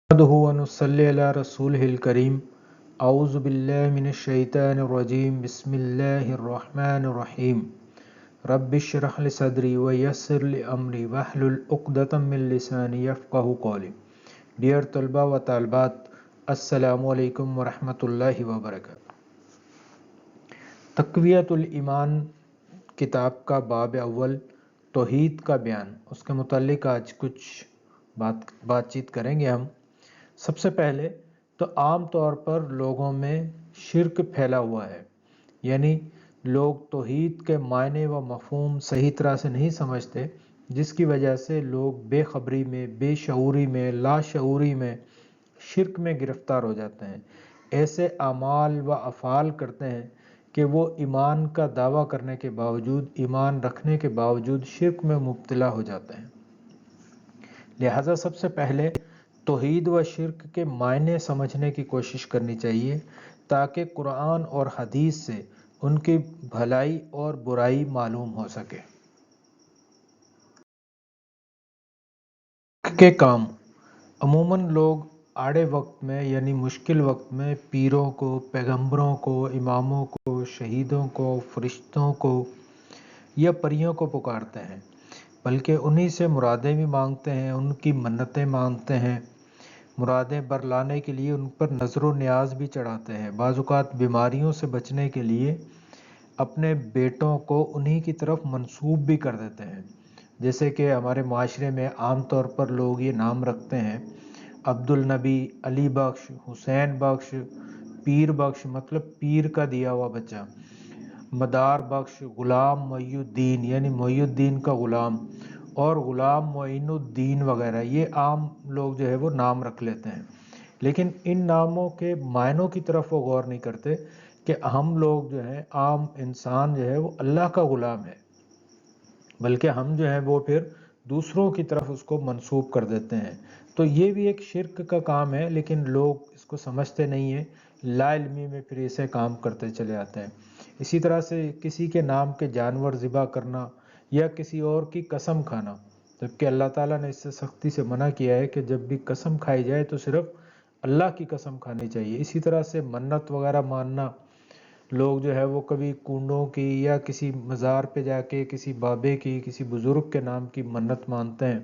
نحمده ونصلي على رسوله الكريم اعوذ بالله من الشیطان الرجیم بسم اللہ الرحمن الرحیم رب اشرح لي صدری ویسر لي امری واحلل عقدۃ من لسانی یفقهوا قولی. ڈیئر طلبہ و طالبات، السلام علیکم ورحمۃ اللہ وبرکاتہ. تقویت الایمان کتاب کا باب اول، توحید کا بیان، اس کے متعلق آج کچھ بات چیت کریں گے ہم. سب سے پہلے تو عام طور پر لوگوں میں شرک پھیلا ہوا ہے، یعنی لوگ توحید کے معنی و مفہوم صحیح طرح سے نہیں سمجھتے، جس کی وجہ سے لوگ بے خبری میں، بے شعوری میں، لاشعوری میں شرک میں گرفتار ہو جاتے ہیں. ایسے اعمال و افعال کرتے ہیں کہ وہ ایمان کا دعویٰ کرنے کے باوجود، ایمان رکھنے کے باوجود شرک میں مبتلا ہو جاتے ہیں. لہٰذا سب سے پہلے توحید و شرک کے معنی سمجھنے کی کوشش کرنی چاہیے، تاکہ قرآن اور حدیث سے ان کی بھلائی اور برائی معلوم ہو سکے. کے کام عموماً لوگ آڑے وقت میں، یعنی مشکل وقت میں، پیروں کو، پیغمبروں کو، اماموں کو، شہیدوں کو، فرشتوں کو یا پریوں کو پکارتے ہیں، بلکہ انہی سے مرادیں بھی مانگتے ہیں، ان کی منتیں مانگتے ہیں، مرادیں برلانے کے لیے ان پر نظر و نیاز بھی چڑھاتے ہیں. بعض اوقات بیماریوں سے بچنے کے لیے اپنے بیٹوں کو انہی کی طرف منسوب بھی کر دیتے ہیں. جیسے کہ ہمارے معاشرے میں عام طور پر لوگ یہ نام رکھتے ہیں: عبد النبی، علی بخش، حسین بخش، پیر بخش مطلب پیر کا دیا ہوا بچہ، مدار بخش، غلام محی الدین یعنی محی الدین کا غلام، اور غلام معین الدین وغیرہ. یہ عام لوگ جو ہے وہ نام رکھ لیتے ہیں، لیکن ان ناموں کے معنوں کی طرف وہ غور نہیں کرتے کہ ہم لوگ جو ہیں، عام انسان جو ہے وہ اللہ کا غلام ہے، بلکہ ہم جو ہیں وہ پھر دوسروں کی طرف اس کو منسوب کر دیتے ہیں. تو یہ بھی ایک شرک کا کام ہے، لیکن لوگ اس کو سمجھتے نہیں ہیں، لا علمی میں پھر اسے کام کرتے چلے آتے ہیں. اسی طرح سے کسی کے نام کے جانور ذبح کرنا یا کسی اور کی قسم کھانا، جبکہ اللہ تعالیٰ نے اس سے سختی سے منع کیا ہے کہ جب بھی قسم کھائی جائے تو صرف اللہ کی قسم کھانی چاہیے. اسی طرح سے منت وغیرہ ماننا، لوگ جو ہے وہ کبھی کنڈوں کی یا کسی مزار پہ جا کے کسی بابے کی، کسی بزرگ کے نام کی منت مانتے ہیں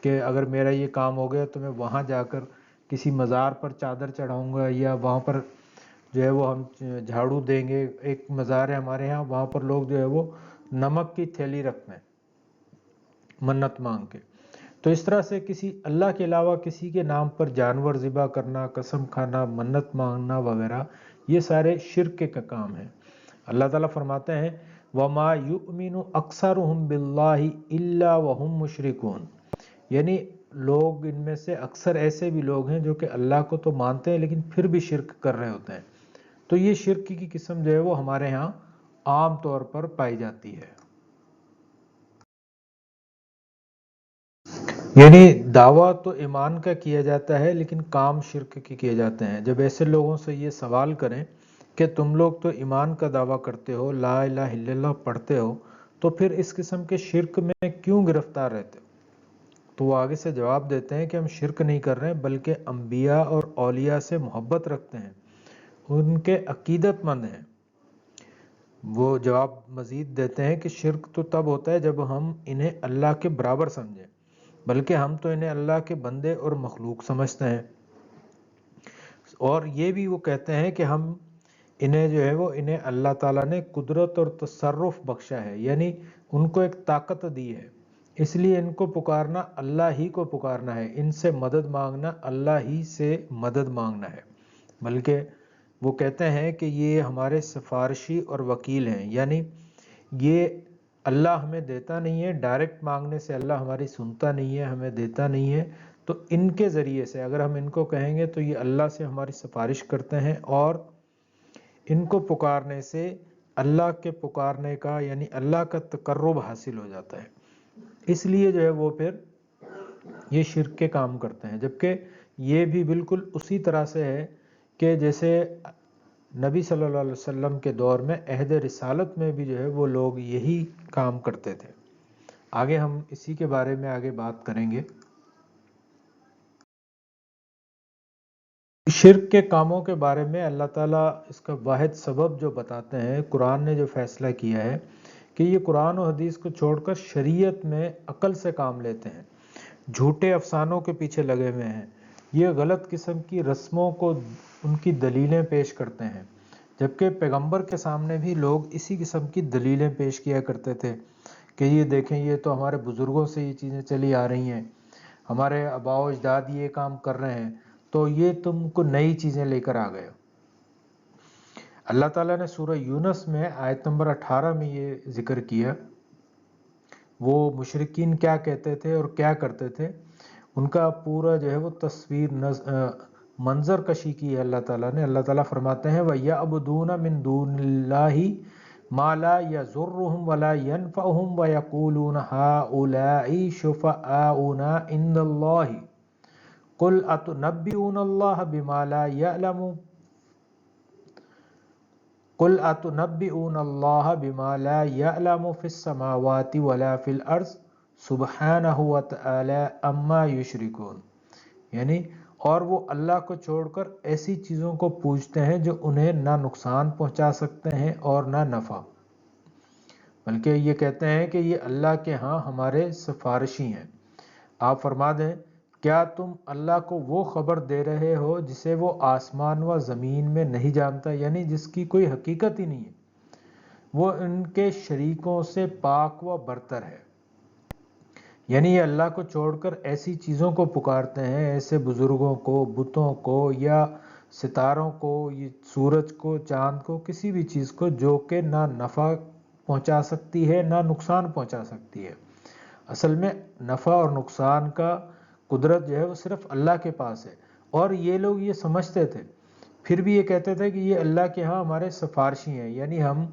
کہ اگر میرا یہ کام ہو گیا تو میں وہاں جا کر کسی مزار پر چادر چڑھاؤں گا، یا وہاں پر جو ہے وہ ہم جھاڑو دیں گے. ایک مزار ہے ہمارے ہاں، وہاں پر لوگ جو ہے وہ نمک کی تھیلی رکھتے ہیں منت مانگ کے. تو اس طرح سے کسی اللہ کے علاوہ کسی کے نام پر جانور ذبح کرنا، قسم کھانا، منت مانگنا وغیرہ، یہ سارے شرک کا کام ہیں. اللہ تعالیٰ فرماتے ہیں: وَمَا يُؤْمِنُ أَكْثَرُهُم بِاللَّهِ إِلَّا وَهُم مُشْرِكُونَ، یعنی لوگ ان میں سے اکثر ایسے بھی لوگ ہیں جو کہ اللہ کو تو مانتے ہیں لیکن پھر بھی شرک کر رہے ہوتے ہیں. تو یہ شرک کی قسم جو ہے وہ ہمارے ہاں عام طور پر پائی جاتی ہے. یعنی دعویٰ تو ایمان کا کیا جاتا ہے، لیکن کام شرک کے کیے جاتے ہیں. جب ایسے لوگوں سے یہ سوال کریں کہ تم لوگ تو ایمان کا دعویٰ کرتے ہو، لا الہ الا اللہ پڑھتے ہو، تو پھر اس قسم کے شرک میں کیوں گرفتار رہتے ہو؟ تو وہ آگے سے جواب دیتے ہیں کہ ہم شرک نہیں کر رہے ہیں، بلکہ انبیاء اور اولیاء سے محبت رکھتے ہیں، ان کے عقیدت مند ہیں. وہ جواب مزید دیتے ہیں کہ شرک تو تب ہوتا ہے جب ہم انہیں اللہ کے برابر سمجھیں، بلکہ ہم تو انہیں اللہ کے بندے اور مخلوق سمجھتے ہیں. اور یہ بھی وہ کہتے ہیں کہ ہم انہیں جو ہے وہ انہیں اللہ تعالیٰ نے قدرت اور تصرف بخشا ہے، یعنی ان کو ایک طاقت دی ہے، اس لیے ان کو پکارنا اللہ ہی کو پکارنا ہے، ان سے مدد مانگنا اللہ ہی سے مدد مانگنا ہے. بلکہ وہ کہتے ہیں کہ یہ ہمارے سفارشی اور وکیل ہیں، یعنی یہ اللہ ہمیں دیتا نہیں ہے، ڈائریکٹ مانگنے سے اللہ ہماری سنتا نہیں ہے، ہمیں دیتا نہیں ہے. تو ان کے ذریعے سے اگر ہم ان کو کہیں گے تو یہ اللہ سے ہماری سفارش کرتے ہیں، اور ان کو پکارنے سے اللہ کے پکارنے کا یعنی اللہ کا تقرب حاصل ہو جاتا ہے. اس لیے جو ہے وہ پھر یہ شرک کے کام کرتے ہیں. جبکہ یہ بھی بالکل اسی طرح سے ہے کہ جیسے نبی صلی اللہ علیہ وسلم کے دور میں عہد رسالت میں بھی جو ہے وہ لوگ یہی کام کرتے تھے. آگے ہم اسی کے بارے میں آگے بات کریں گے. شرک کے کاموں کے بارے میں اللہ تعالیٰ اس کا واحد سبب جو بتاتے ہیں، قرآن نے جو فیصلہ کیا ہے کہ یہ قرآن و حدیث کو چھوڑ کر شریعت میں عقل سے کام لیتے ہیں، جھوٹے افسانوں کے پیچھے لگے ہوئے ہیں، یہ غلط قسم کی رسموں کو ان کی دلیلیں پیش کرتے ہیں، جبکہ پیغمبر کے سامنے بھی لوگ اسی قسم کی دلیلیں پیش کیا کرتے تھے کہ یہ دیکھیں، یہ تو ہمارے بزرگوں سے یہ چیزیں چلی آ رہی ہیں، ہمارے آباء و اجداد یہ کام کر رہے ہیں، تو یہ تم کو نئی چیزیں لے کر آ گئے ہو۔ اللہ تعالیٰ نے سورہ یونس میں آیت نمبر 18 میں یہ ذکر کیا، وہ مشرکین کیا کہتے تھے اور کیا کرتے تھے، ان کا پورا جو ہے وہ تصویر منظر کشی کی ہے اللہ تعالیٰ نے۔ اللہ تعالیٰ فرماتے ہیں وَيَعْبُدُونَ مِن دُونِ اللَّهِ مَا لَا يَضُرُّهُمْ وَلَا يَنْفَعُهُمْ وَيَقُولُونَ هَٰؤُلَاءِ شُفَعَاؤُنَا عِندَ اللَّهِ قُلْ أَتُنَبِّئُونَ اللَّهَ بِمَا لَا يَعْلَمُ قُلْ أَتُنَبِّئُونَ اللَّهَ بِمَا لَا يَعْلَمُ فِي السَّمَاوَاتِ وَلَا فِي الْأَرْضِ سُبْحَانَهُ وَتَعَالَىٰ عَمَّا يُشْرِكُونَ، یعنی اور وہ اللہ کو چھوڑ کر ایسی چیزوں کو پوجتے ہیں جو انہیں نہ نقصان پہنچا سکتے ہیں اور نہ نفع، بلکہ یہ کہتے ہیں کہ یہ اللہ کے ہاں ہمارے سفارشی ہیں۔ آپ فرما دیں، کیا تم اللہ کو وہ خبر دے رہے ہو جسے وہ آسمان و زمین میں نہیں جانتا، یعنی جس کی کوئی حقیقت ہی نہیں ہے، وہ ان کے شریکوں سے پاک و برتر ہے، یعنی یہ اللہ کو چھوڑ کر ایسی چیزوں کو پکارتے ہیں، ایسے بزرگوں کو، بتوں کو، یا ستاروں کو، یہ سورج کو، چاند کو، کسی بھی چیز کو جو کہ نہ نفع پہنچا سکتی ہے نہ نقصان پہنچا سکتی ہے۔ اصل میں نفع اور نقصان کا قدرت جو ہے وہ صرف اللہ کے پاس ہے، اور یہ لوگ یہ سمجھتے تھے، پھر بھی یہ کہتے تھے کہ یہ اللہ کے ہاں ہمارے سفارشی ہیں، یعنی ہم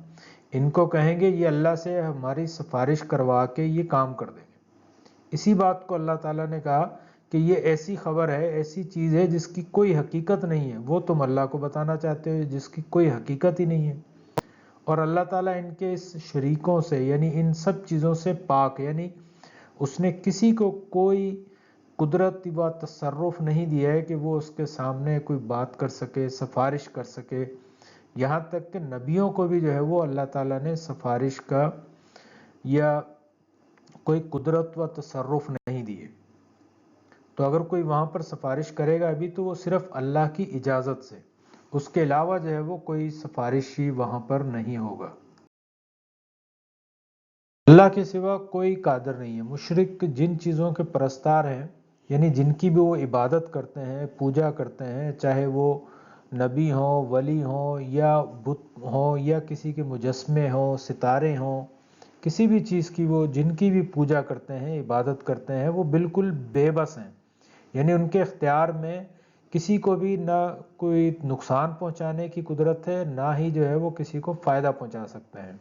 ان کو کہیں گے یہ اللہ سے ہماری سفارش کروا کے یہ کام کر دیں گے۔ اسی بات کو اللہ تعالیٰ نے کہا کہ یہ ایسی خبر ہے، ایسی چیز ہے جس کی کوئی حقیقت نہیں ہے، وہ تم اللہ کو بتانا چاہتے ہو جس کی کوئی حقیقت ہی نہیں ہے۔ اور اللہ تعالیٰ ان کے اس شریکوں سے، یعنی ان سب چیزوں سے پاک، یعنی اس نے کسی کو کوئی قدرت و تصرف نہیں دیا ہے کہ وہ اس کے سامنے کوئی بات کر سکے، سفارش کر سکے، یہاں تک کہ نبیوں کو بھی جو ہے وہ اللہ تعالیٰ نے سفارش کا یا کوئی قدرت و تصرف نہیں دیے۔ تو اگر کوئی وہاں پر سفارش کرے گا ابھی تو وہ صرف اللہ کی اجازت سے، اس کے علاوہ جو ہے وہ کوئی سفارشی وہاں پر نہیں ہوگا۔ اللہ کے سوا کوئی قادر نہیں ہے۔ مشرک جن چیزوں کے پرستار ہیں، یعنی جن کی بھی وہ عبادت کرتے ہیں، پوجا کرتے ہیں، چاہے وہ نبی ہوں، ولی ہوں، یا بت ہوں، یا کسی کے مجسمے ہوں، ستارے ہوں، کسی بھی چیز کی وہ جن کی بھی پوجا کرتے ہیں، عبادت کرتے ہیں، وہ بالکل بے بس ہیں، یعنی ان کے اختیار میں کسی کو بھی نہ کوئی نقصان پہنچانے کی قدرت ہے، نہ ہی جو ہے وہ کسی کو فائدہ پہنچا سکتے ہیں۔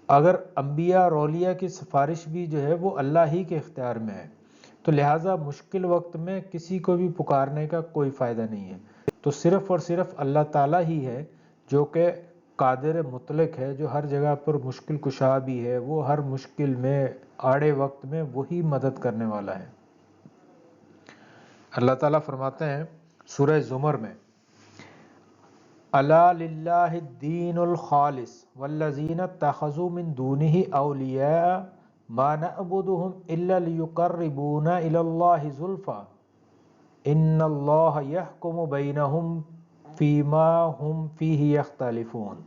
اگر انبیاء اور اولیاء کی سفارش بھی جو ہے وہ اللہ ہی کے اختیار میں ہے، تو لہٰذا مشکل وقت میں کسی کو بھی پکارنے کا کوئی فائدہ نہیں ہے، تو صرف اور صرف اللہ تعالیٰ ہی ہے جو کہ قادر مطلق ہے، جو ہر جگہ پر مشکل کشا بھی ہے، وہ ہر مشکل میں، آڑے وقت میں وہی مدد کرنے والا ہے۔ اللہ تعالیٰ فرماتے ہیں سورہ زمر میں، الا للہ الدین الخالص والذین اتخذوا من دونہ اولیاء ما نعبدهم الا لیقربونا الی اللہ زلفی ان اللہ یحکم بینہم فیما ہم فیہ یختلفون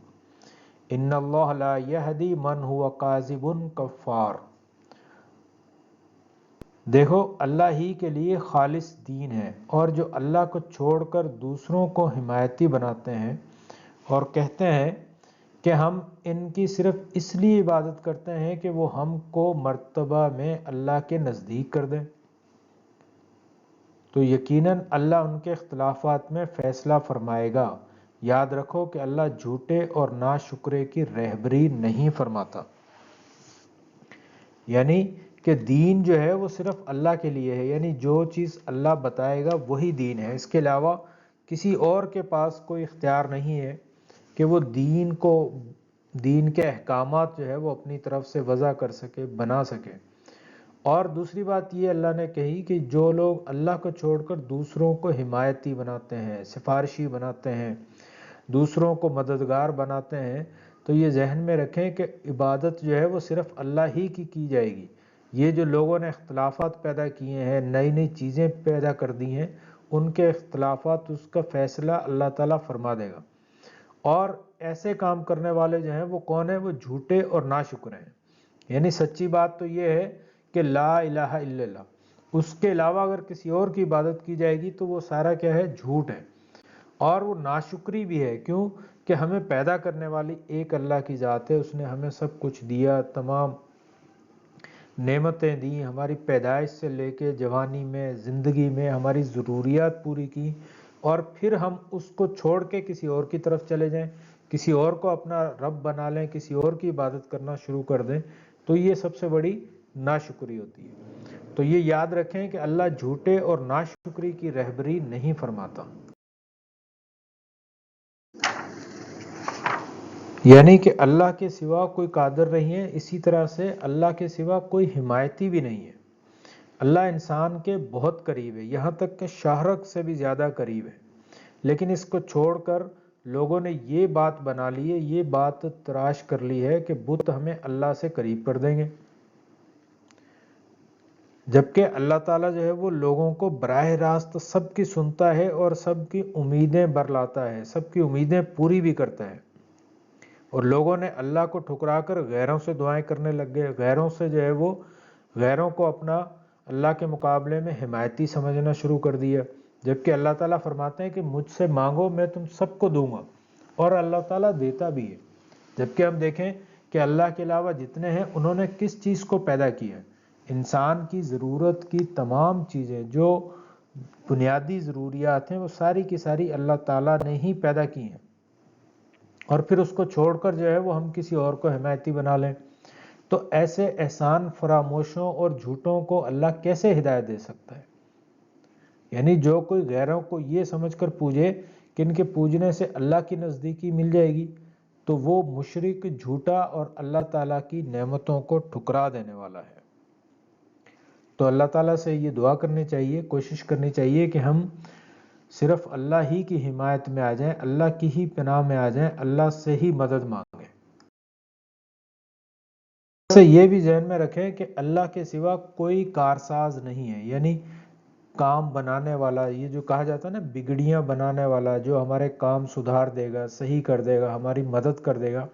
ان اللہ لا یہدی من ہوا کاذب کفار۔ دیکھو، اللہ ہی کے لیے خالص دین ہے، اور جو اللہ کو چھوڑ کر دوسروں کو حمایتی بناتے ہیں اور کہتے ہیں کہ ہم ان کی صرف اس لیے عبادت کرتے ہیں کہ وہ ہم کو مرتبہ میں اللہ کے نزدیک کر دیں، تو یقیناً اللہ ان کے اختلافات میں فیصلہ فرمائے گا۔ یاد رکھو کہ اللہ جھوٹے اور ناشکرے کی رہبری نہیں فرماتا، یعنی کہ دین جو ہے وہ صرف اللہ کے لیے ہے، یعنی جو چیز اللہ بتائے گا وہی دین ہے، اس کے علاوہ کسی اور کے پاس کوئی اختیار نہیں ہے کہ وہ دین کے احکامات جو ہے وہ اپنی طرف سے وضع کر سکے، بنا سکے، اور دوسری بات یہ اللہ نے کہی کہ جو لوگ اللہ کو چھوڑ کر دوسروں کو حمایتی بناتے ہیں، سفارشی بناتے ہیں، دوسروں کو مددگار بناتے ہیں، تو یہ ذہن میں رکھیں کہ عبادت جو ہے وہ صرف اللہ ہی کی جائے گی۔ یہ جو لوگوں نے اختلافات پیدا کیے ہیں، نئی نئی چیزیں پیدا کر دی ہیں، ان کے اختلافات، اس کا فیصلہ اللہ تعالیٰ فرما دے گا۔ اور ایسے کام کرنے والے جو ہیں وہ کون ہیں؟ وہ جھوٹے اور ناشکر ہیں۔ یعنی سچی بات تو یہ ہے کہ لا الہ الا اللہ، اس کے علاوہ اگر کسی اور کی عبادت کی جائے گی تو وہ سارا کیا ہے؟ جھوٹ ہے، اور وہ ناشکری بھی ہے۔ کیوں کہ ہمیں پیدا کرنے والی ایک اللہ کی ذات ہے، اس نے ہمیں سب کچھ دیا، تمام نعمتیں دیں، ہماری پیدائش سے لے کے جوانی میں، زندگی میں ہماری ضروریات پوری کی، اور پھر ہم اس کو چھوڑ کے کسی اور کی طرف چلے جائیں، کسی اور کو اپنا رب بنا لیں، کسی اور کی عبادت کرنا شروع کر دیں، تو یہ سب سے بڑی ناشکری ہوتی ہے۔ تو یہ یاد رکھیں کہ اللہ جھوٹے اور ناشکری کی رہبری نہیں فرماتا۔ یعنی کہ اللہ کے سوا کوئی قادر نہیں ہے، اسی طرح سے اللہ کے سوا کوئی حمایتی بھی نہیں ہے۔ اللہ انسان کے بہت قریب ہے، یہاں تک کہ شاہرگ سے بھی زیادہ قریب ہے، لیکن اس کو چھوڑ کر لوگوں نے یہ بات بنا لی ہے، یہ بات تراش کر لی ہے کہ بت ہمیں اللہ سے قریب کر دیں گے، جبکہ اللہ تعالیٰ جو ہے وہ لوگوں کو براہ راست سب کی سنتا ہے اور سب کی امیدیں برلاتا ہے، سب کی امیدیں پوری بھی کرتا ہے۔ اور لوگوں نے اللہ کو ٹھکرا کر غیروں سے دعائیں کرنے لگ گئے، غیروں سے جو ہے وہ غیروں کو اپنا اللہ کے مقابلے میں حمایتی سمجھنا شروع کر دیا، جبکہ اللہ تعالیٰ فرماتے ہیں کہ مجھ سے مانگو میں تم سب کو دوں گا، اور اللہ تعالیٰ دیتا بھی ہے۔ جبکہ ہم دیکھیں کہ اللہ کے علاوہ جتنے ہیں انہوں نے کس چیز کو پیدا کیا؟ انسان کی ضرورت کی تمام چیزیں، جو بنیادی ضروریات ہیں، وہ ساری کی ساری اللہ تعالیٰ نے ہی پیدا کی ہیں، اور پھر اس کو چھوڑ کر جو ہے وہ ہم کسی اور کو حمایتی بنا لیں، تو ایسے احسان فراموشوں اور جھوٹوں کو اللہ کیسے ہدایت دے سکتا ہے؟ یعنی جو کوئی غیروں کو یہ سمجھ کر پوجے کہ ان کے پوجنے سے اللہ کی نزدیکی مل جائے گی، تو وہ مشرک، جھوٹا اور اللہ تعالیٰ کی نعمتوں کو ٹھکرا دینے والا ہے۔ تو اللہ تعالیٰ سے یہ دعا کرنی چاہیے، کوشش کرنی چاہیے کہ ہم صرف اللہ ہی کی حمایت میں آ جائیں، اللہ کی ہی پناہ میں آ جائیں، اللہ سے ہی مدد مانگیں۔ سے یہ بھی ذہن میں رکھیں کہ اللہ کے سوا کوئی کارساز نہیں ہے، یعنی کام بنانے والا، یہ جو کہا جاتا ہے نا بگڑیاں بنانے والا، جو ہمارے کام سدھار دے گا، صحیح کر دے گا، ہماری مدد کر دے گا۔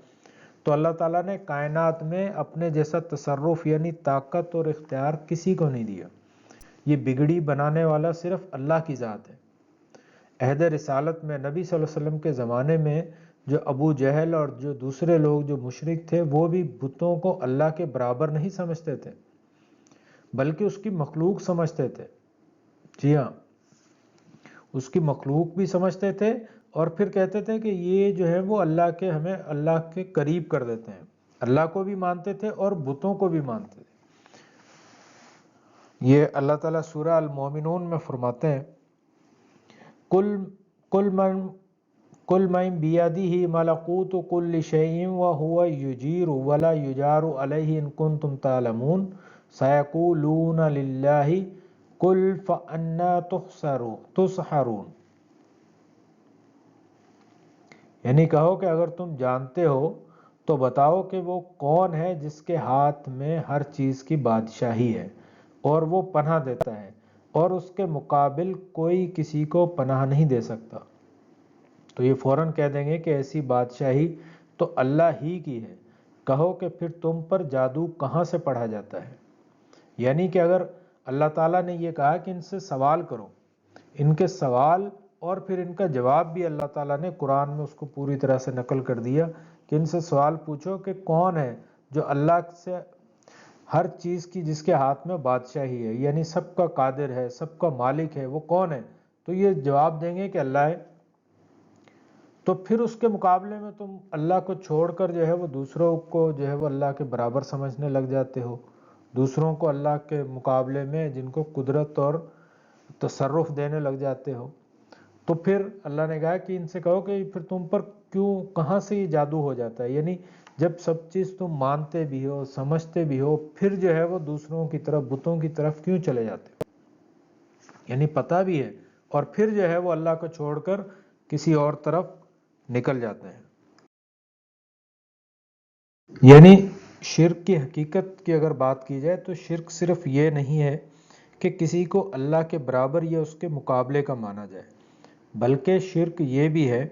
تو اللہ تعالیٰ نے کائنات میں اپنے جیسا تصرف یعنی طاقت اور اختیار کسی کو نہیں دیا۔ یہ بگڑی بنانے والا صرف اللہ کی ذات ہے۔ عہد رسالت میں نبی صلی اللہ علیہ وسلم کے زمانے میں جو ابو جہل اور جو دوسرے لوگ جو مشرک تھے، وہ بھی بتوں کو اللہ کے برابر نہیں سمجھتے تھے، بلکہ اس کی مخلوق سمجھتے تھے۔ جی ہاں، اس کی مخلوق بھی سمجھتے تھے، اور پھر کہتے تھے کہ یہ جو ہے وہ اللہ کے، ہمیں اللہ کے قریب کر دیتے ہیں۔ اللہ کو بھی مانتے تھے اور بتوں کو بھی مانتے تھے۔ یہ اللہ تعالیٰ سورہ المومنون میں فرماتے ہیں، کل من بیدہ ملکوت کل شیء وہو یجیر ولا یجار علیہ ان کنتم تعلمون سیقولون للہ قل فأنا تسحرون۔ یعنی کہو کہ اگر تم جانتے ہو تو بتاؤ کہ وہ کون ہے جس کے ہاتھ میں ہر چیز کی بادشاہی ہے، اور وہ پناہ دیتا ہے، اور اس کے مقابل کوئی کسی کو پناہ نہیں دے سکتا۔ تو یہ فوراً کہہ دیں گے کہ ایسی بادشاہی تو اللہ ہی کی ہے، کہو کہ پھر تم پر جادو کہاں سے پڑھا جاتا ہے؟ یعنی کہ اگر اللہ تعالیٰ نے یہ کہا کہ ان سے سوال کرو، ان کے سوال اور پھر ان کا جواب بھی اللہ تعالیٰ نے قرآن میں اس کو پوری طرح سے نقل کر دیا کہ ان سے سوال پوچھو کہ کون ہے جو اللہ سے ہر چیز کی، جس کے ہاتھ میں بادشاہی ہے، یعنی سب کا قادر ہے، سب کا مالک ہے، وہ کون ہے؟ تو یہ جواب دیں گے کہ اللہ ہے۔ تو پھر اس کے مقابلے میں تم اللہ کو چھوڑ کر جو ہے وہ دوسروں کو جو ہے وہ اللہ کے برابر سمجھنے لگ جاتے ہو، دوسروں کو اللہ کے مقابلے میں جن کو قدرت اور تصرف دینے لگ جاتے ہو۔ تو پھر اللہ نے کہا کہ ان سے کہو کہ پھر تم پر کیوں، کہاں سے یہ جادو ہو جاتا ہے؟ یعنی جب سب چیز تم مانتے بھی ہو سمجھتے بھی ہو پھر جو ہے وہ دوسروں کی طرف بتوں کی طرف کیوں چلے جاتے ہو؟ یعنی پتہ بھی ہے اور پھر جو ہے وہ اللہ کو چھوڑ کر کسی اور طرف نکل جاتے ہیں۔ یعنی شرک کی حقیقت کی اگر بات کی جائے تو شرک صرف یہ نہیں ہے کہ کسی کو اللہ کے برابر یا اس کے مقابلے کا مانا جائے، بلکہ شرک یہ بھی ہے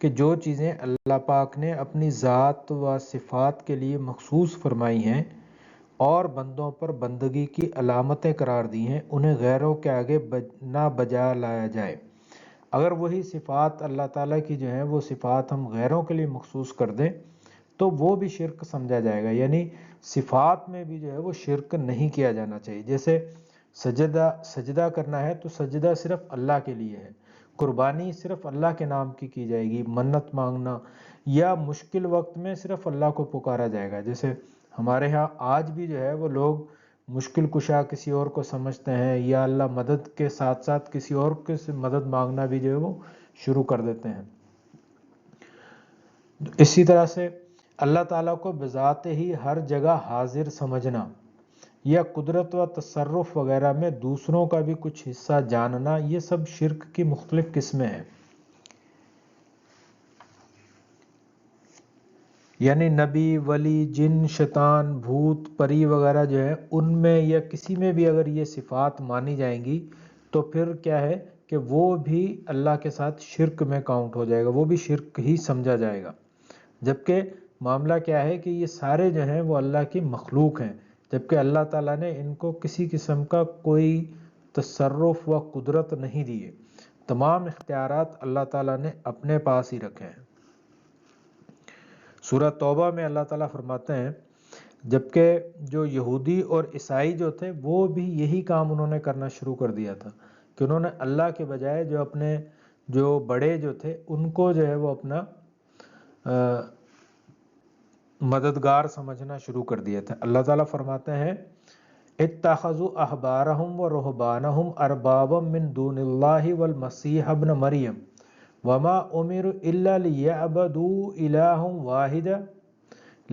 کہ جو چیزیں اللہ پاک نے اپنی ذات و صفات کے لیے مخصوص فرمائی ہیں اور بندوں پر بندگی کی علامتیں قرار دی ہیں انہیں غیروں کے آگے نہ بجا لایا جائے۔ اگر وہی صفات اللہ تعالیٰ کی جو ہیں وہ صفات ہم غیروں کے لیے مخصوص کر دیں تو وہ بھی شرک سمجھا جائے گا، یعنی صفات میں بھی جو ہے وہ شرک نہیں کیا جانا چاہیے۔ جیسے سجدہ کرنا ہے تو سجدہ صرف اللہ کے لیے ہے، قربانی صرف اللہ کے نام کی جائے گی، منت مانگنا یا مشکل وقت میں صرف اللہ کو پکارا جائے گا۔ جیسے ہمارے ہاں آج بھی جو ہے وہ لوگ مشکل کشا کسی اور کو سمجھتے ہیں یا اللہ مدد کے ساتھ ساتھ کسی اور کے سے مدد مانگنا بھی جو ہے وہ شروع کر دیتے ہیں۔ اسی طرح سے اللہ تعالیٰ کو بذات ہی ہر جگہ حاضر سمجھنا یا قدرت و تصرف وغیرہ میں دوسروں کا بھی کچھ حصہ جاننا، یہ سب شرک کی مختلف قسمیں ہیں۔ یعنی نبی، ولی، جن، شیطان، بھوت، پری وغیرہ جو ہے ان میں یا کسی میں بھی اگر یہ صفات مانی جائیں گی تو پھر کیا ہے کہ وہ بھی اللہ کے ساتھ شرک میں کاؤنٹ ہو جائے گا، وہ بھی شرک ہی سمجھا جائے گا۔ جبکہ معاملہ کیا ہے کہ یہ سارے جو ہیں وہ اللہ کی مخلوق ہیں، جبکہ اللہ تعالیٰ نے ان کو کسی قسم کا کوئی تصرف و قدرت نہیں دی ہے، تمام اختیارات اللہ تعالیٰ نے اپنے پاس ہی رکھے ہیں۔ سورہ توبہ میں اللہ تعالیٰ فرماتے ہیں جبکہ جو یہودی اور عیسائی جو تھے وہ بھی یہی کام انہوں نے کرنا شروع کر دیا تھا کہ انہوں نے اللہ کے بجائے جو اپنے جو بڑے جو تھے ان کو جو ہے وہ اپنا مددگار سمجھنا شروع کر دیا تھا۔ اللہ تعالیٰ فرماتے ہیں اتخذوا احبارهم ورهبانهم اربابا من دون اللہ والمسیح ابن مریم وما امروا الا ليعبدوا الها واحدا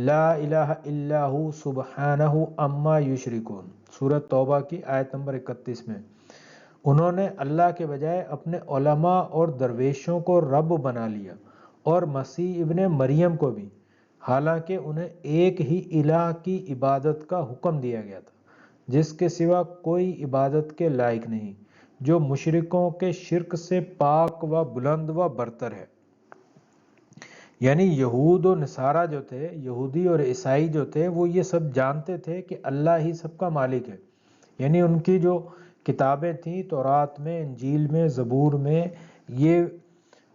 لا الہ الا ہو سبحانہ عما یشرکون، سورۃ توبہ کی آیت نمبر 31 میں انہوں نے اللہ کے بجائے اپنے علماء اور درویشوں کو رب بنا لیا اور مسیح ابن مریم کو بھی، حالانکہ انہیں ایک ہی الہ کی عبادت کا حکم دیا گیا تھا جس کے سوا کوئی عبادت کے لائق نہیں، جو مشرکوں کے شرک سے پاک و بلند و برتر ہے۔ یعنی یہود و نصارہ جو تھے، یہودی اور عیسائی جو تھے، وہ یہ سب جانتے تھے کہ اللہ ہی سب کا مالک ہے۔ یعنی ان کی جو کتابیں تھیں تورات میں، انجیل میں، زبور میں، یہ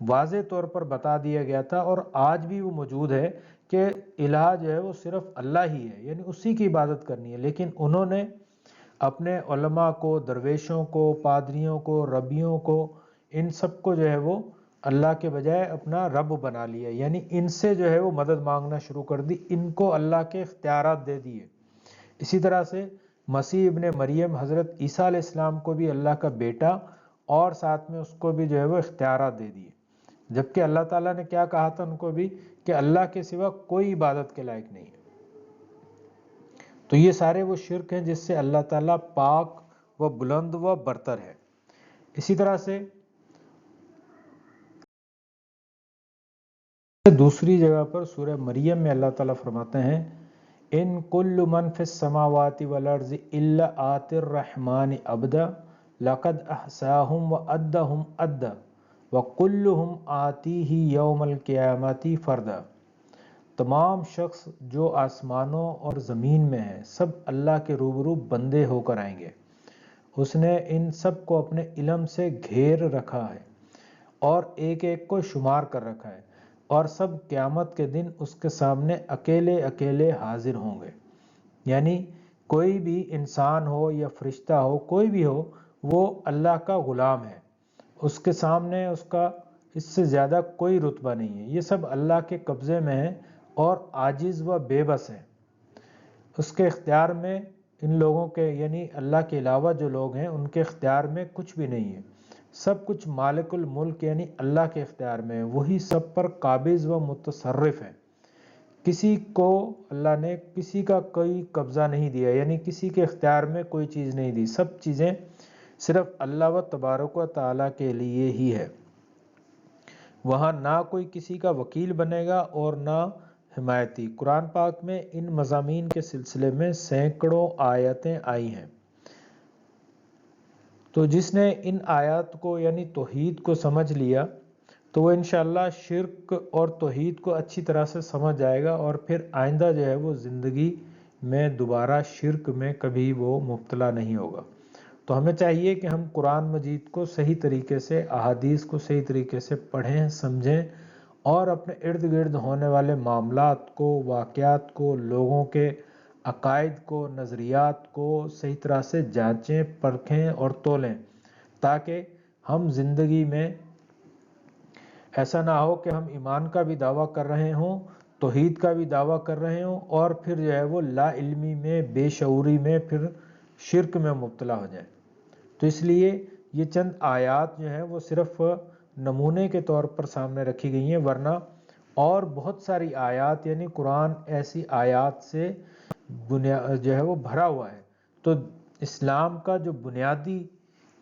واضح طور پر بتا دیا گیا تھا اور آج بھی وہ موجود ہے کہ الہ جو ہے وہ صرف اللہ ہی ہے، یعنی اسی کی عبادت کرنی ہے۔ لیکن انہوں نے اپنے علماء کو، درویشوں کو، پادریوں کو، ربیوں کو، ان سب کو جو ہے وہ اللہ کے بجائے اپنا رب بنا لیا، یعنی ان سے جو ہے وہ مدد مانگنا شروع کر دی، ان کو اللہ کے اختیارات دے دیے۔ اسی طرح سے مسیح ابن مریم حضرت عیسیٰ علیہ السلام کو بھی اللہ کا بیٹا اور ساتھ میں اس کو بھی جو ہے وہ اختیارات دے دیے، جبکہ اللہ تعالیٰ نے کیا کہا تھا ان کو بھی کہ اللہ کے سوا کوئی عبادت کے لائق نہیں ہے۔ تو یہ سارے وہ شرک ہیں جس سے اللہ تعالیٰ پاک و بلند و برتر ہے۔ اسی طرح سے دوسری جگہ پر سورہ مریم میں اللہ تعالیٰ فرماتے ہیں ان کل من فی السماوات والارض الا آتی الرحمن عبدا لقد احصاهم وعدهم عدا وکلهم آتیہ یوم القیامت فردا۔ تمام شخص جو آسمانوں اور زمین میں ہیں سب اللہ کے روبرو بندے ہو کر آئیں گے، اس نے ان سب کو اپنے علم سے گھیر رکھا ہے اور ایک ایک کو شمار کر رکھا ہے، اور سب قیامت کے دن اس کے سامنے اکیلے اکیلے حاضر ہوں گے۔ یعنی کوئی بھی انسان ہو یا فرشتہ ہو، کوئی بھی ہو، وہ اللہ کا غلام ہے، اس کے سامنے اس کا اس سے زیادہ کوئی رتبہ نہیں ہے، یہ سب اللہ کے قبضے میں ہے اور عاجز و بے بس ہے، اس کے اختیار میں ان لوگوں کے یعنی اللہ کے علاوہ جو لوگ ہیں ان کے اختیار میں کچھ بھی نہیں ہے، سب کچھ مالک الملک یعنی اللہ کے اختیار میں ہے، وہی سب پر قابض و متصرف ہے۔ کسی کو اللہ نے کسی کا کوئی قبضہ نہیں دیا، یعنی کسی کے اختیار میں کوئی چیز نہیں دی، سب چیزیں صرف اللہ و تبارک و تعالیٰ کے لیے ہی ہے۔ وہاں نہ کوئی کسی کا وکیل بنے گا اور نہ حمایتی۔ قرآن پاک میں ان مضامین کے سلسلے میں سینکڑوں آیتیں آئی ہیں۔ تو جس نے ان آیات کو یعنی توحید کو سمجھ لیا تو وہ انشاءاللہ شرک اور توحید کو اچھی طرح سے سمجھ جائے گا، اور پھر آئندہ جو ہے وہ زندگی میں دوبارہ شرک میں کبھی وہ مبتلا نہیں ہوگا۔ تو ہمیں چاہیے کہ ہم قرآن مجید کو صحیح طریقے سے، احادیث کو صحیح طریقے سے پڑھیں، سمجھیں، اور اپنے ارد گرد ہونے والے معاملات کو، واقعات کو، لوگوں کے عقائد کو، نظریات کو صحیح طرح سے جانچیں، پرکھیں اور تولیں، تاکہ ہم زندگی میں ایسا نہ ہو کہ ہم ایمان کا بھی دعویٰ کر رہے ہوں، توحید کا بھی دعویٰ کر رہے ہوں، اور پھر جو ہے وہ لا علمی میں، بے شعوری میں، پھر شرک میں مبتلا ہو جائیں۔ تو اس لیے یہ چند آیات جو ہیں وہ صرف نمونے کے طور پر سامنے رکھی گئی ہیں، ورنہ اور بہت ساری آیات، یعنی قرآن ایسی آیات سے جو ہے وہ بھرا ہوا ہے۔ تو اسلام کا جو بنیادی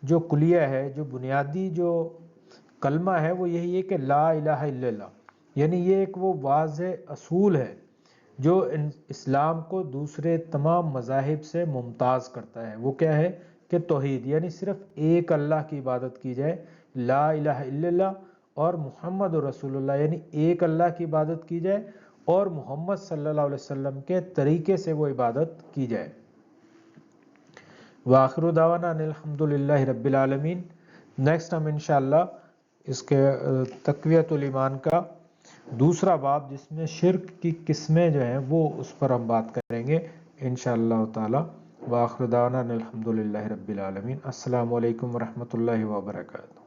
جو کلیہ ہے، جو بنیادی جو کلمہ ہے، وہ یہی ہے کہ لا الہ الا اللہ، یعنی یہ ایک وہ واضح اصول ہے جو اسلام کو دوسرے تمام مذاہب سے ممتاز کرتا ہے۔ وہ کیا ہے کہ توحید، یعنی صرف ایک اللہ کی عبادت کی جائے، لا الہ الا اللہ، اور محمد رسول اللہ، یعنی ایک اللہ کی عبادت کی جائے اور محمد صلی اللہ علیہ وسلم کے طریقے سے وہ عبادت کی جائے۔ وآخر دعوانا ان الحمدللہ رب العالمین۔ نیکسٹ ہم انشاءاللہ اس کے تقویت الایمان کا دوسرا باب، جس میں شرک کی قسمیں جو ہیں وہ اس پر ہم بات کریں گے انشاءاللہ تعالی۔ وآخر دعوانا ان الحمدللہ رب العالمین۔ السلام علیکم ورحمۃ اللہ وبرکاتہ۔